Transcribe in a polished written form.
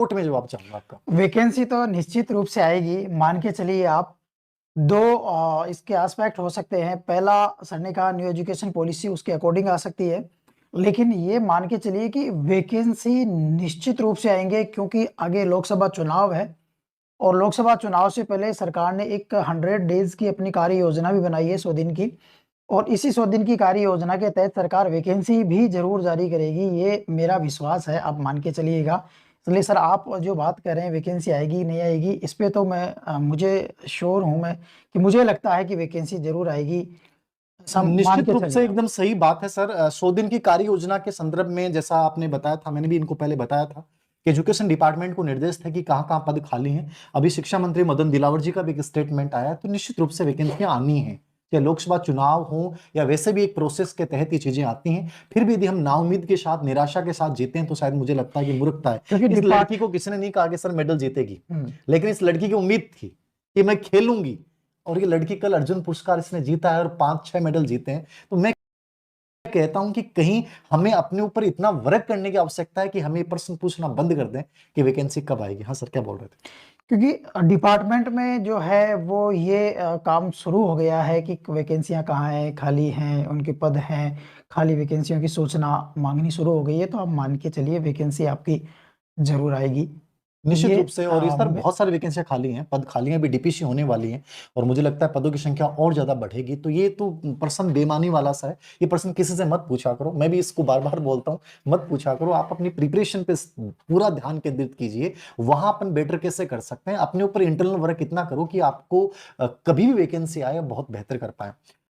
Court में जवाब चाहूंगा आपका। वैकेंसी तो निश्चित रूप से आएगी, मान के चलिए आप। दो इसके एस्पेक्ट हो सकते हैं। पहला, सर ने कहा न्यू एजुकेशन पॉलिसी उसके अकॉर्डिंग आ सकती है, लेकिन ये मान के चलिए कि वैकेंसी निश्चित रूप से आएंगे, क्योंकि आगे लोकसभा चुनाव है और लोकसभा चुनाव से पहले सरकार ने एक 100 डेज की अपनी कार्य योजना भी बनाई है, 100 दिन की। और इसी 100 दिन की कार्य योजना के तहत सरकार वैकेंसी भी जरूर जारी करेगी, ये मेरा विश्वास है, आप मान के चलिएगा। इसलिए सर, आप जो बात कर रहे हैं वैकेंसी आएगी नहीं आएगी, इस पे तो मैं मुझे श्योर हूं मैं कि मुझे लगता है कि वैकेंसी जरूर आएगी, सब मान निश्चित के रूप से चलिए आप। एकदम सही बात है सर। 100 दिन की कार्य योजना के संदर्भ में जैसा आपने बताया था, मैंने भी इनको पहले बताया था कि एजुकेशन डिपार्टमेंट को निर्देश था कि कहाँ कहाँ पद खाली हैं। अभी शिक्षा मंत्री मदन दिलावर जी का भी एक स्टेटमेंट आया है, तो निश्चित रूप से वैकेंसियां आनी है, चाहे लोकसभा चुनाव हो या वैसे भी एक प्रोसेस के तहत ये चीजें आती हैं। फिर भी यदि हम नाउम्मीद के साथ, निराशा के साथ जीते हैं तो शायद मुझे लगता है कि मूर्खता है। क्योंकि इस लड़की को किसी ने नहीं कहा कि सर मेडल जीतेगी, लेकिन इस लड़की की उम्मीद थी कि मैं खेलूंगी, और ये लड़की कल अर्जुन पुरस्कार इसने जीता है और 5-6 मेडल जीते हैं। तो मैं कहता हूं कि कहीं हमें अपने ऊपर इतना वर्क करने की आवश्यकता है कि हमें ये प्रश्न पूछना बंद कर दें कि वैकेंसी कब आएगी। हाँ सर, क्या बोल रहे थे? क्योंकि डिपार्टमेंट में जो है वो ये काम शुरू हो गया है कि वैकेंसियां कहाँ हैं, खाली हैं, उनके पद हैं, खाली वैकेंसियों की सूचना मांगनी शुरू हो गई है। तो आप मान के चलिए वैकेंसी आपकी जरूर आएगी। निश्चित ये रूप से। और इस तरह बहुत सारी वैकेंसियां खाली हैं, पद खाली हैं, अभी डीपीसी होने वाली हैं, और मुझे लगता है पदों की संख्या और ज्यादा बढ़ेगी। तो ये तो प्रश्न बेमानी वाला सा है, ये प्रश्न किसी से मत पूछा करो। मैं भी इसको बार बार बोलता हूँ, मत पूछा करो। आप अपनी प्रिपरेशन पे पूरा ध्यान केंद्रित कीजिए, वहां अपन बेटर कैसे कर सकते हैं, अपने ऊपर इंटरनल वर्क इतना करो कि आपको कभी भी वैकेंसी आए बहुत बेहतर कर पाए।